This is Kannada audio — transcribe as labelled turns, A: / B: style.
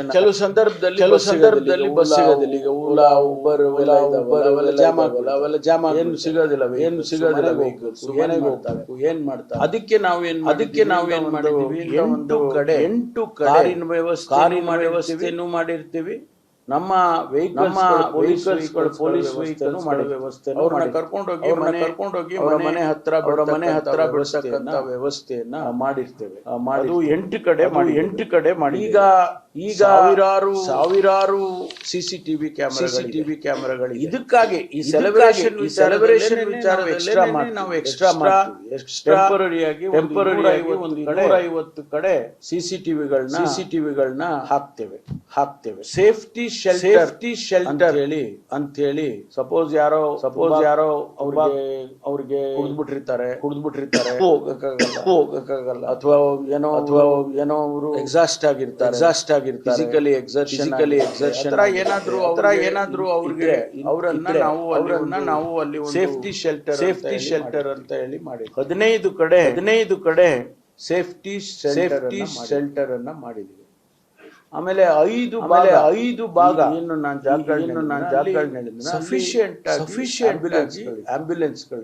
A: ಇಂಟ್ರಡಕ್ಷನ್ ಕೆಲವು ಸಂದರ್ಭದಲ್ಲಿ ಬಸ್ ಸಿಗೋದಿಲ್ಲ. ಈಗ ಓಲಾ ಉಬರ್ ಅವೆಲ್ಲ ಜಾಮ್ ಏನು ಸಿಗೋದಿಲ್ಲ ವೆಹಿಕಲ್ಸ್ ಮನೆಗೆ ಹೋಗ್ಬೇಕು ಏನ್ ಮಾಡ್ತಾರೆ. ಅದಕ್ಕೆ ನಾವು ಏನ್ ಮಾಡಿದೀವಿ, 8 ಕಡೆ ಕಾರಿನ ವ್ಯವಸ್ಥೆನೂ ಮಾಡಿರ್ತೀವಿ. ನಮ್ಮ ಪೊಲೀಸ್ ವೆಹಿಕಲ್ಸ್ ವ್ಯವಸ್ಥೆ ಅವ್ರನ್ನ ಕರ್ಕೊಂಡೋಗಿ ಮನೆ ಹತ್ರ ಬಿಡಿಸತಕ್ಕಂತ ವ್ಯವಸ್ಥೆಯನ್ನ ಮಾಡಿರ್ತೇವೆ. ಅದು 8 ಕಡೆ ಮಾಡಿ. ಈಗ ಸಾವಿರಾರು ಸಿಸಿಟಿವಿ ಕ್ಯಾಮೆರಾಗಳು ಇದಕ್ಕಾಗಿ ಈ ಸೆಲೆಬ್ರೇಷನ್ ವಿಚಾರದಲ್ಲಿ ನಾವು ಎಕ್ಸ್ಟ್ರಾ ಟೆಂಪರರಿ ಆಗಿ 150 ಕಡೆ ಸಿಸಿಟಿವಿಗಳನ್ನ ಹಾಕ್ತೇವೆ. ಸೇಫ್ಟಿ ಶೆಲ್ಟರ್ ಅಂತ ಹೇಳಿ ಸಪೋಸ್ ಯಾರೋ ಅವ್ರಿಗೆ ಕುಡಿದ್ಬಿಟ್ಟಿರ್ತಾರೆ ಹೋಗಕ್ಕಾಗಲ್ಲ, ಅಥವಾ ಏನೋ ಅವರು ಎಕ್ಸಾಸ್ಟ್ ಆಗಿರ್ತಾರೆ ಫಿಸಿಕಲಿ ಎಕ್ಸರ್ಷನ್ ಏನಾದ್ರೂ ಅವ್ರಿಗೆ ಅವರನ್ನ ನಾವು ಅಲ್ಲಿ ಸೇಫ್ಟಿ ಶೆಲ್ಟರ್ ಅಂತ ಹೇಳಿ ಮಾಡಿ 15 ಕಡೆ ಸೇಫ್ಟಿ ಶೆಲ್ಟರ್ ಅನ್ನ ಮಾಡಿದ್ವಿ. ಆಮೇಲೆ 5 ಭಾಗ ಇನ್ನು ನಾನು ಜಾಗಗಳನ್ನ ಸಫಿಶಿಯಂಟ್ ಆಂಬ್ಯುಲೆನ್ಸ್ಗಳು